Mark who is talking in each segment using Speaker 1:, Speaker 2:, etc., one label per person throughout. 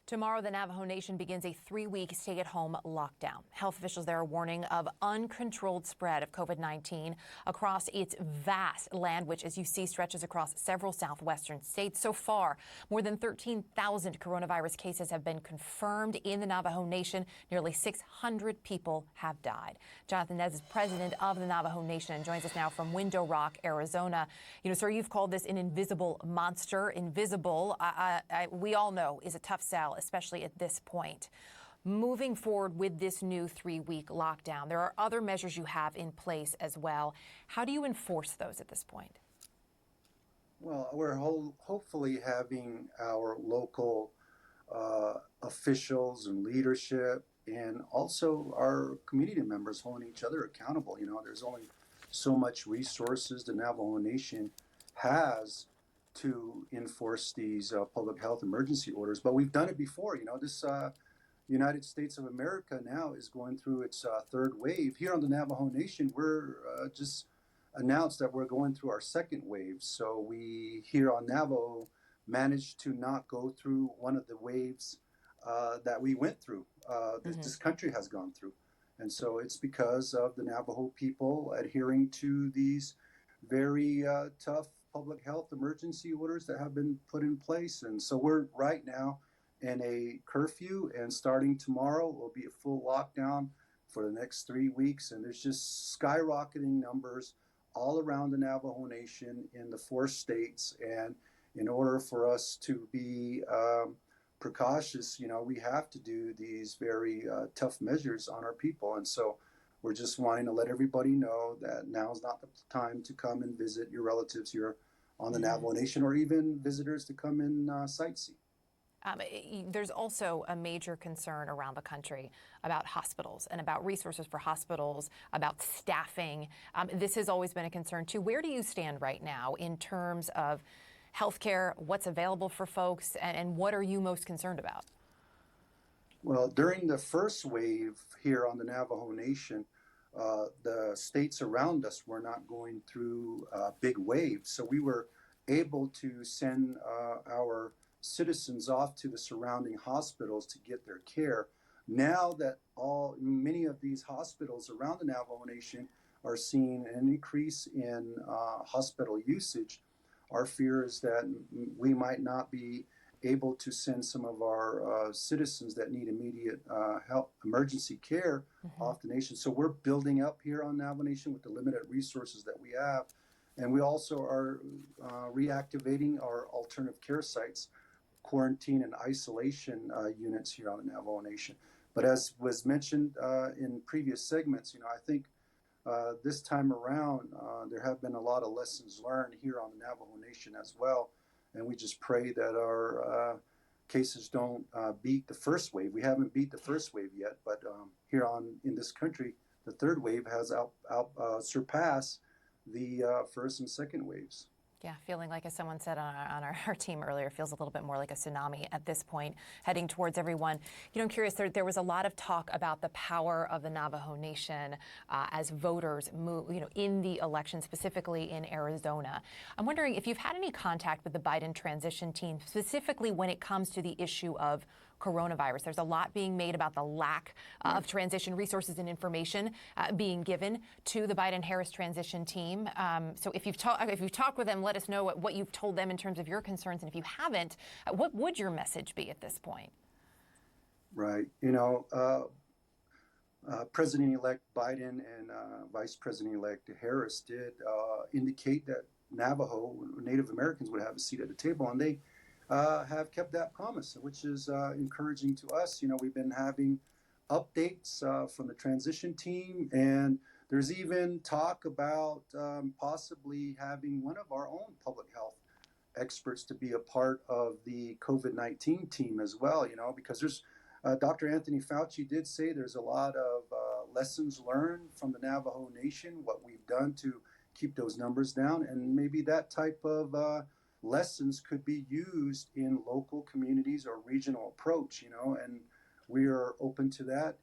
Speaker 1: Tomorrow, the Navajo Nation begins a 3-week stay-at-home lockdown. Health officials there are warning of uncontrolled spread of COVID-19 across its vast land, which, as you see, stretches across several southwestern states. So far, more than 13,000 coronavirus cases have been confirmed in the Navajo Nation. Nearly 600 people have died. Jonathan Nez is president of the Navajo Nation and joins us now from Window Rock, Arizona. Sir, you've called this an invisible monster. Invisible, we all know, is a tough sell, especially at this point. Moving forward with this new 3-week lockdown, there are other measures you have in place as well. How do you enforce those at this point?
Speaker 2: Well, we're hopefully having our local officials and leadership and also our community members holding each other accountable. There's only so much resources the Navajo Nation has to enforce these public health emergency orders. But we've done it before. This United States of America now is going through its third wave. Here on the Navajo Nation, we're just announced that we're going through our second wave. So we here on Navajo managed to not go through one of the waves that we went through, this country has gone through. And so it's because of the Navajo people adhering to these very tough public health emergency orders that have been put in place. And so we're right now in a curfew, and starting tomorrow will be a full lockdown for the next 3 weeks. And there's just skyrocketing numbers all around the Navajo Nation in the 4 states. And in order for us to be precautious, we have to do these very tough measures on our people. And so we're just wanting to let everybody know that now's not the time to come and visit your relatives here on the Navajo Nation, or even visitors to come and sightsee.
Speaker 1: There's also a major concern around the country about hospitals and about resources for hospitals, about staffing. This has always been a concern, too. Where do you stand right now in terms of healthcare, what's available for folks, and what are you most concerned about?
Speaker 2: Well, during the first wave here on the Navajo Nation, the states around us were not going through big waves. So we were able to send our citizens off to the surrounding hospitals to get their care. Now that many of these hospitals around the Navajo Nation are seeing an increase in hospital usage, our fear is that we might not be able to send some of our citizens that need immediate health emergency care off the nation. So we're building up here on Navajo Nation with the limited resources that we have. And we also are reactivating our alternative care sites, quarantine and isolation units here on the Navajo Nation. But as was mentioned in previous segments, I think this time around, there have been a lot of lessons learned here on the Navajo Nation as well. And we just pray that our cases don't beat the first wave. We haven't beat the first wave yet, but here in this country, the third wave has surpassed the first and second waves.
Speaker 1: Yeah, feeling like, as someone said on our team earlier, feels a little bit more like a tsunami at this point, heading towards everyone. I'm curious, there was a lot of talk about the power of the Navajo Nation as voters move, in the election, specifically in Arizona. I'm wondering if you've had any contact with the Biden transition team, specifically when it comes to the issue of coronavirus. There's a lot being made about the lack of transition resources and information being given to the Biden-Harris transition team. So if you've talked with them, let us know what you've told them in terms of your concerns. And if you haven't, what would your message be at this point?
Speaker 2: Right. President-elect Biden and Vice President-elect Harris did indicate that Navajo Native Americans would have a seat at the table, and they have kept that promise, which is encouraging to us. We've been having updates from the transition team, and there's even talk about possibly having one of our own public health experts to be a part of the COVID-19 team as well, because there's Dr. Anthony Fauci did say there's a lot of lessons learned from the Navajo Nation, what we've done to keep those numbers down, and maybe that type of lessons could be used in local communities or regional approach, and we are open to that.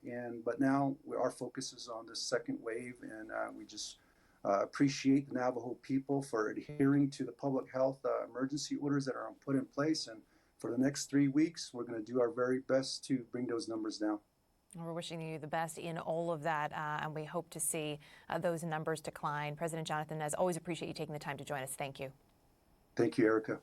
Speaker 2: But now our focus is on the second wave, and we just appreciate the Navajo people for adhering to the public health emergency orders that are put in place, and for the next 3 weeks, we're going to do our very best to bring those numbers down.
Speaker 1: We're wishing you the best in all of that, and we hope to see those numbers decline. President Jonathan, as always, appreciate you taking the time to join us. Thank you.
Speaker 2: Thank you, Erica.